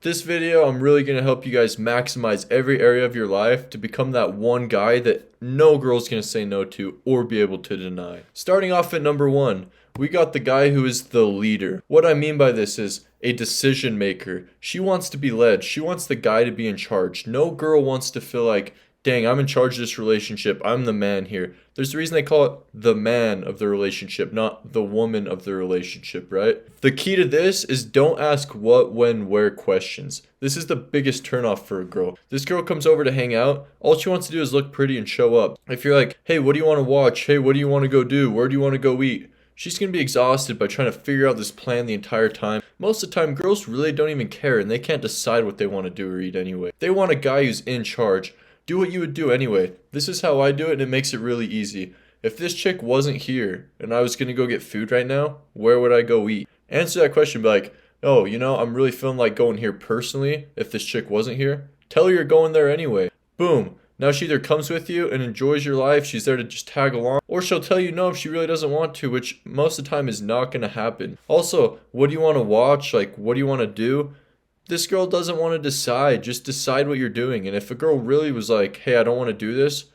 This video, I'm really going to help you guys maximize every area of your life to become that one guy that no girl's going to say no to or be able to deny. Starting off at number one, we got the guy who is the leader. What I mean by this is a decision maker. She wants to be led. She wants the guy to be in charge. No girl wants to feel like, dang, I'm in charge of this relationship. I'm the man here. There's a reason they call it the man of the relationship, not the woman of the relationship, right? The key to this is don't ask what, when, where questions. This is the biggest turnoff for a girl. This girl comes over to hang out. All she wants to do is look pretty and show up. If you're like, hey, what do you want to watch? Hey, what do you want to go do? Where do you want to go eat? She's going to be exhausted by trying to figure out this plan the entire time. Most of the time, girls really don't even care and they can't decide what they want to do or eat anyway. They want a guy who's in charge. Do what you would do anyway. This is how I do it and it makes it really easy. If this chick wasn't here and I was going to go get food right now, where would I go eat? Answer that question, be like, oh, I'm really feeling like going here personally if this chick wasn't here. Tell her you're going there anyway. Boom. Now she either comes with you and enjoys your life, she's there to just tag along, or she'll tell you no if she really doesn't want to, which most of the time is not going to happen. Also, what do you want to watch? Like, what do you want to do? This girl doesn't want to decide. Just decide what you're doing. And if a girl really was like, hey, I don't want to do this,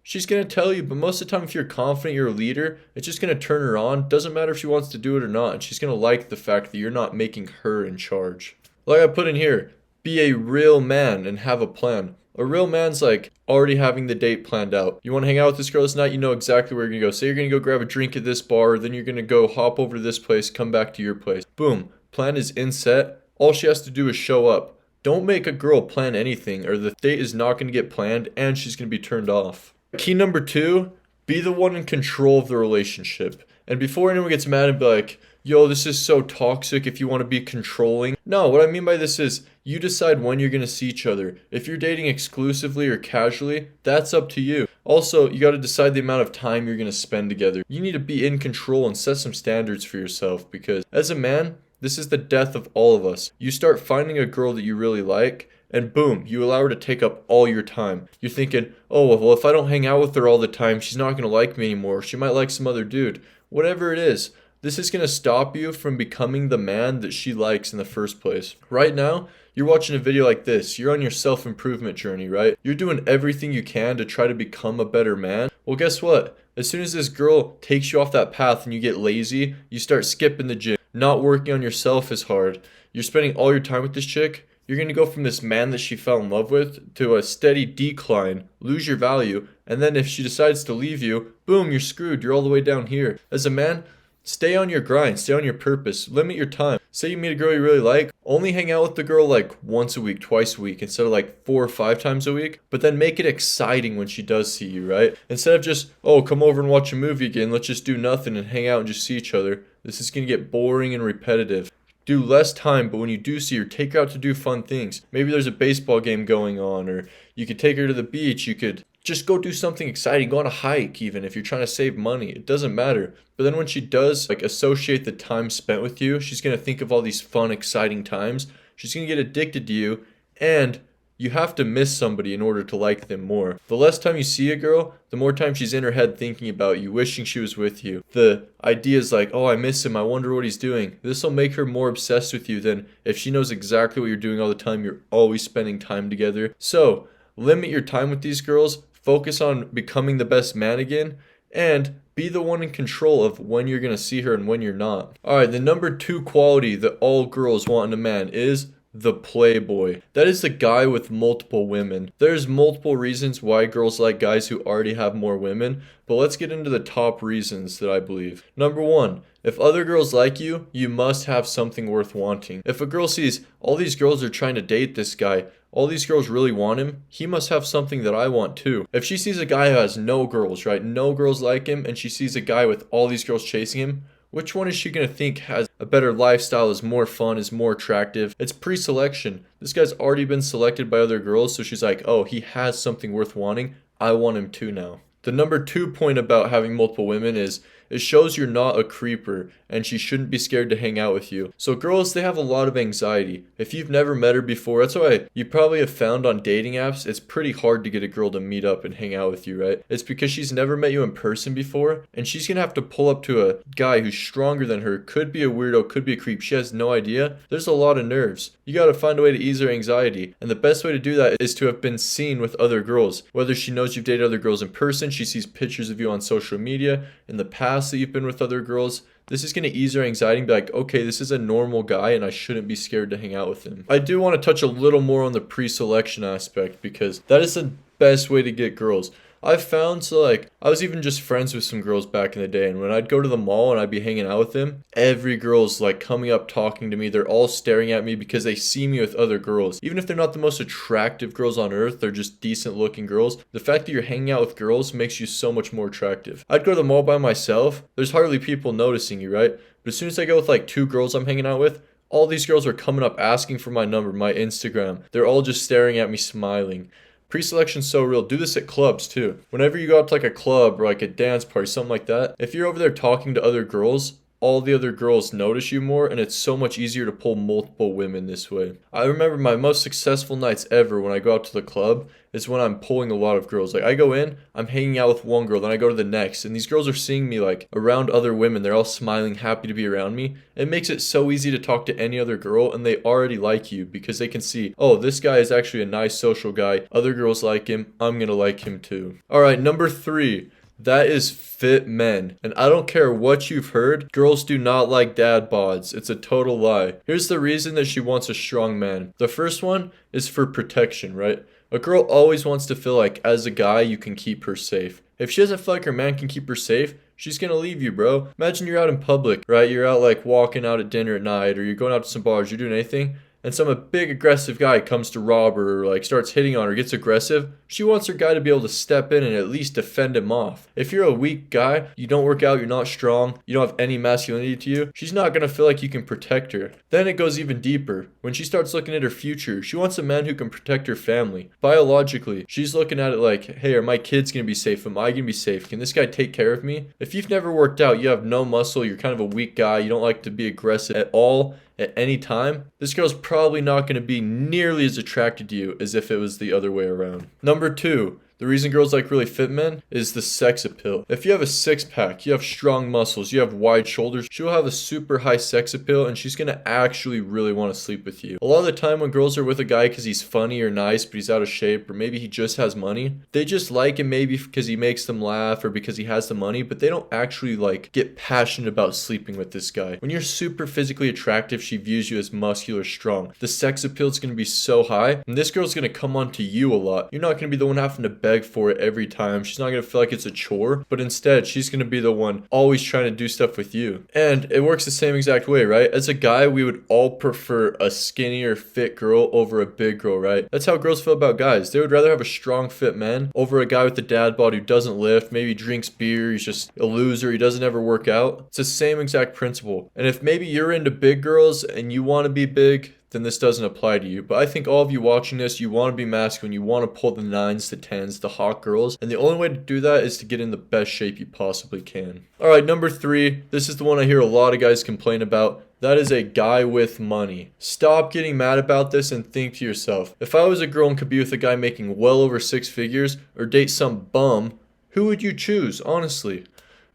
she's going to tell you. But most of the time, if you're confident you're a leader, it's just going to turn her on. Doesn't matter if she wants to do it or not. And she's going to like the fact that you're not making her in charge. Like I put in here, be a real man and have a plan. A real man's like already having the date planned out. You want to hang out with this girl this night, you know exactly where you're going to go. Say you're going to go grab a drink at this bar, then you're going to go hop over to this place, come back to your place. Boom. Plan is in set. All she has to do is show up. Don't make a girl plan anything or the date is not going to get planned and she's going to be turned off. Key number two, be the one in control of the relationship. And before anyone gets mad and be like, yo, this is so toxic if you want to be controlling. No, what I mean by this is you decide when you're going to see each other. If you're dating exclusively or casually, that's up to you. Also, you got to decide the amount of time you're going to spend together. You need to be in control and set some standards for yourself because as a man, this is the death of all of us. You start finding a girl that you really like, and boom, you allow her to take up all your time. You're thinking, oh, well, if I don't hang out with her all the time, she's not going to like me anymore. She might like some other dude. Whatever it is, this is going to stop you from becoming the man that she likes in the first place. Right now, you're watching a video like this. You're on your self-improvement journey, right? You're doing everything you can to try to become a better man. Well, guess what? As soon as this girl takes you off that path and you get lazy, you start skipping the gym. Not working on yourself as hard. You're spending all your time with this chick. You're going to go from this man that she fell in love with to a steady decline, lose your value, and then if she decides to leave you, boom, you're screwed. You're all the way down here. As a man, stay on your grind, stay on your purpose, limit your time. Say you meet a girl you really like, only hang out with the girl like once a week, twice a week, instead of like 4 or 5 times a week, but then make it exciting when she does see you, right? Instead of just, oh, come over and watch a movie again, let's just do nothing and hang out and just see each other. This is going to get boring and repetitive. Do less time, but when you do see her, take her out to do fun things. Maybe there's a baseball game going on, or you could take her to the beach. You could just go do something exciting, go on a hike even if you're trying to save money. It doesn't matter. But then when she does like associate the time spent with you, she's going to think of all these fun, exciting times. She's going to get addicted to you, and you have to miss somebody in order to like them more. The less time you see a girl, the more time she's in her head thinking about you, wishing she was with you. The idea is like, oh, I miss him. I wonder what he's doing. This will make her more obsessed with you than if she knows exactly what you're doing all the time. You're always spending time together. So limit your time with these girls. Focus on becoming the best man again. And be the one in control of when you're going to see her and when you're not. All right, the number 2 quality that all girls want in a man is the playboy. That is the guy with multiple women. There's multiple reasons why girls like guys who already have more women, but let's get into the top reasons that I believe. Number 1, if other girls like you, you must have something worth wanting. If a girl sees all these girls are trying to date this guy, all these girls really want him, he must have something that I want too. If she sees a guy who has no girls, right? No girls like him, and she sees a guy with all these girls chasing him, which one is she going to think has a better lifestyle, is more fun, is more attractive? It's pre-selection. This guy's already been selected by other girls, so she's like, oh, he has something worth wanting. I want him too now. The number 2 point about having multiple women is It shows you're not a creeper and she shouldn't be scared to hang out with you. So girls, they have a lot of anxiety. If you've never met her before, that's why you probably have found on dating apps it's pretty hard to get a girl to meet up and hang out with you, right? It's because she's never met you in person before, and she's gonna have to pull up to a guy who's stronger than her, could be a weirdo, could be a creep, she has no idea. There's a lot of nerves. You gotta find a way to ease her anxiety, and the best way to do that is to have been seen with other girls. Whether she knows you've dated other girls in person, she sees pictures of you on social media in the past that you've been with other girls. This is going to ease her anxiety and be like, okay, this is a normal guy and I shouldn't be scared to hang out with him. I do want to touch a little more on the pre-selection aspect because that is the best way to get girls. I've found, so like, I was even just friends with some girls back in the day, and when I'd go to the mall and I'd be hanging out with them, every girl's like coming up talking to me. They're all staring at me because they see me with other girls. Even if they're not the most attractive girls on earth, they're just decent looking girls. The fact that you're hanging out with girls makes you so much more attractive. I'd go to the mall by myself, there's hardly people noticing you, right? But as soon as I go with like 2 girls I'm hanging out with, all these girls are coming up asking for my number, my Instagram. They're all just staring at me smiling. Pre-selection's so real. Do this at clubs too. Whenever you go out to like a club or like a dance party, something like that, if you're over there talking to other girls, all the other girls notice you more, and it's so much easier to pull multiple women this way. I remember my most successful nights ever when I go out to the club is when I'm pulling a lot of girls. Like I go in, I'm hanging out with one girl, then I go to the next, and these girls are seeing me like around other women. They're all smiling, happy to be around me. It makes it so easy to talk to any other girl, and they already like you because they can see, oh, this guy is actually a nice social guy. Other girls like him. I'm gonna like him too. All right, number 3. That is fit men. And I don't care what you've heard, girls do not like dad bods. It's a total lie. Here's the reason that she wants a strong man. The first one is for protection, right? A girl always wants to feel like as a guy you can keep her safe. If she doesn't feel like her man can keep her safe, she's gonna leave you, bro. Imagine you're out in public, right? You're out like walking out at dinner at night, or you're going out to some bars, you're doing anything, and some big aggressive guy comes to rob her or like starts hitting on her, gets aggressive. She wants her guy to be able to step in and at least defend him off. If you're a weak guy, you don't work out, you're not strong, you don't have any masculinity to you, she's not gonna feel like you can protect her. Then it goes even deeper. When she starts looking at her future, she wants a man who can protect her family. Biologically, she's looking at it like, hey, are my kids gonna be safe? Am I gonna be safe? Can this guy take care of me? If you've never worked out, you have no muscle, you're kind of a weak guy, you don't like to be aggressive at all, at any time, this girl's probably not going to be nearly as attracted to you as if it was the other way around. Number 2, the reason girls like really fit men is the sex appeal. If you have a 6-pack, you have strong muscles, you have wide shoulders, she'll have a super high sex appeal and she's going to actually really want to sleep with you. A lot of the time when girls are with a guy because he's funny or nice but he's out of shape, or maybe he just has money, they just like him maybe because he makes them laugh or because he has the money, but they don't actually like get passionate about sleeping with this guy. When you're super physically attractive, she views you as muscular, strong. The sex appeal is going to be so high and this girl's going to come on to you a lot. You're not going to be the one having to beg for it every time. She's not going to feel like it's a chore, but instead she's going to be the one always trying to do stuff with you. And it works the same exact way, right? As a guy, we would all prefer a skinnier, fit girl over a big girl, right? That's how girls feel about guys. They would rather have a strong, fit man over a guy with a dad bod who doesn't lift, maybe drinks beer, he's just a loser, he doesn't ever work out. It's the same exact principle. And if maybe you're into big girls and you want to be big, then this doesn't apply to you. But I think all of you watching this, you want to be masculine, you want to pull the 9s, the 10s, the hot girls, and the only way to do that is to get in the best shape you possibly can. Alright, number 3, this is the one I hear a lot of guys complain about. That is a guy with money. Stop getting mad about this and think to yourself, if I was a girl and could be with a guy making well over 6 figures, or date some bum, who would you choose, honestly?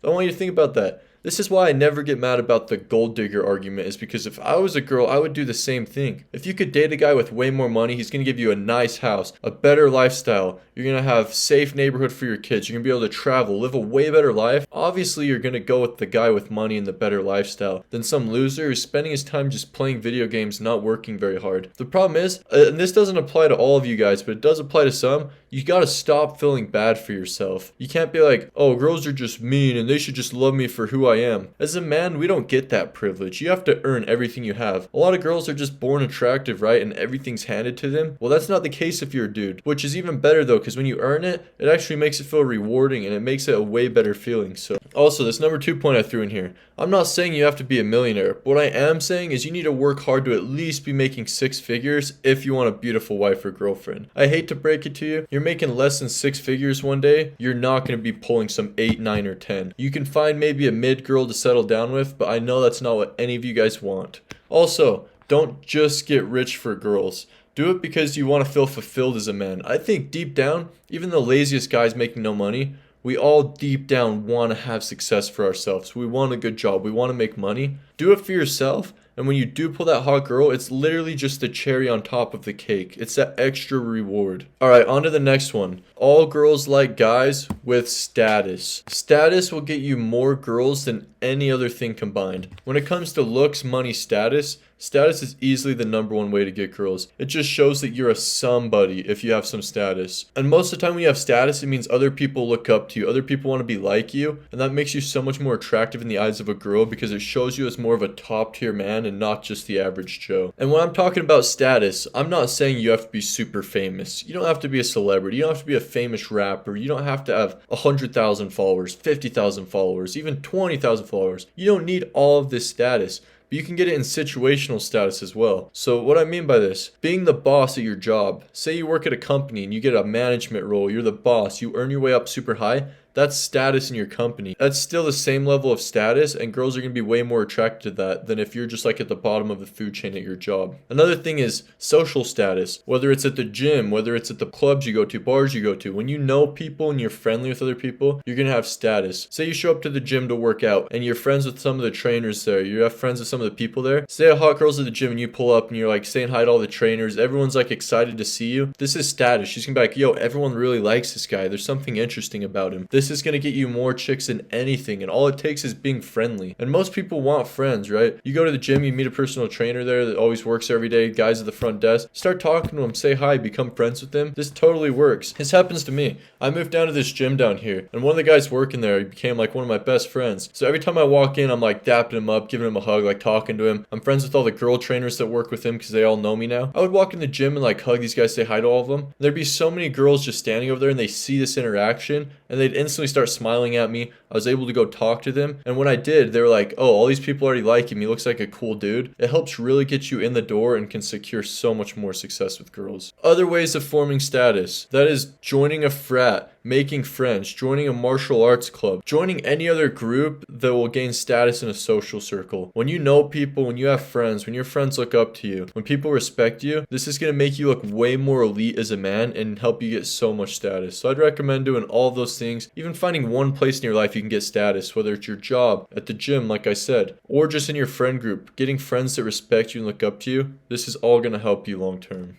I want you to think about that. This is why I never get mad about the gold digger argument, is because if I was a girl, I would do the same thing. If you could date a guy with way more money, he's going to give you a nice house, a better lifestyle, you're going to have safe neighborhood for your kids, you're going to be able to travel, live a way better life. Obviously, you're going to go with the guy with money and the better lifestyle than some loser who's spending his time just playing video games, not working very hard. The problem is, and this doesn't apply to all of you guys, but it does apply to some, you got to stop feeling bad for yourself. You can't be like, oh, girls are just mean and they should just love me for who I I am. As a man, we don't get that privilege. You have to earn everything you have. A lot of girls are just born attractive, right? And everything's handed to them. Well, that's not the case if you're a dude, which is even better though, because when you earn it, it actually makes it feel rewarding and it makes it a way better feeling. So also, this number 2 point I threw in here. I'm not saying you have to be a millionaire, but what I am saying is you need to work hard to at least be making 6 figures if you want a beautiful wife or girlfriend. I hate to break it to you, you're making less than 6 figures one day, you're not going to be pulling some 8, 9, or 10. You can find maybe a mid girl to settle down with, but I know that's not what any of you guys want. Also, don't just get rich for girls. Do it because you want to feel fulfilled as a man. I think deep down, even the laziest guys making no money, we all deep down want to have success for ourselves. We want a good job. We want to make money. Do it for yourself. And when you do pull that hot girl, it's literally just the cherry on top of the cake. It's that extra reward. Alright, on to the next one. All girls like guys with status. Status will get you more girls than any other thing combined. When it comes to looks, money, status is easily the number one way to get girls. It just shows that you're a somebody if you have some status. And most of the time when you have status, it means other people look up to you. Other people want to be like you. And that makes you so much more attractive in the eyes of a girl because it shows you as more of a top tier man and not just the average Joe. And when I'm talking about status, I'm not saying you have to be super famous. You don't have to be a celebrity. You don't have to be a famous rapper. You don't have to have 100,000 followers, 50,000 followers, even 20,000 followers. You don't need all of this status. But you can get it in situational status as well. So what I mean by this, being the boss at your job. Say you work at a company and you get a management role, you're the boss, you earn your way up super high. That's status in your company. That's still the same level of status, and girls are going to be way more attracted to that than if you're just like at the bottom of the food chain at your job. Another thing is social status. Whether it's at the gym, whether it's at the clubs you go to, bars you go to. When you know people and you're friendly with other people, you're going to have status. Say you show up to the gym to work out and you're friends with some of the trainers there. You have friends with some of the people there. Say a hot girl's at the gym and you pull up and you're like saying hi to all the trainers. Everyone's like excited to see you. This is status. She's going to be like, yo, everyone really likes this guy. There's something interesting about him. This is going to get you more chicks than anything, and all it takes is being friendly. And most people want friends, right? You go to the gym, you meet a personal trainer there that always works every day, guys at the front desk. Start talking to them, say hi, become friends with them. This totally works. This happens to me. I moved down to this gym down here, and one of the guys working there, he became like one of my best friends. So every time I walk in, I'm like dapping him up, giving him a hug, like talking to him. I'm friends with all the girl trainers that work with him because they all know me now. I would walk in the gym and like hug these guys, say hi to all of them. There'd be so many girls just standing over there and they see this interaction and they'd instantly start smiling at me. I was able to go talk to them, and when I did, they were like, oh, all these people already like him, he looks like a cool dude. It helps really get you in the door and can secure so much more success with girls. Other ways of forming status, that is joining a frat, making friends, joining a martial arts club, joining any other group that will gain status in a social circle. When you know people, when you have friends, when your friends look up to you, when people respect you, this is going to make you look way more elite as a man and help you get so much status. So I'd recommend doing all of those things, even finding one place in your life you can get status, whether it's your job, at the gym, like I said, or just in your friend group, getting friends that respect you and look up to you. This is all going to help you long term.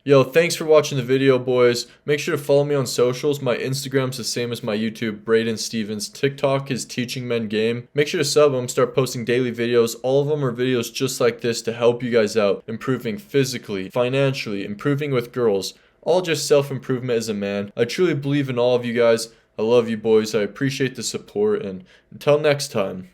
Yo, thanks for watching the video, boys. Make sure to follow me on socials. My Instagram's the same as my YouTube, Braden Stevens. TikTok is Teaching Men Game. Make sure to sub them, start posting daily videos. All of them are videos just like this to help you guys out, improving physically, financially, improving with girls. All just self-improvement as a man. I truly believe in all of you guys. I love you, boys. I appreciate the support, and until next time.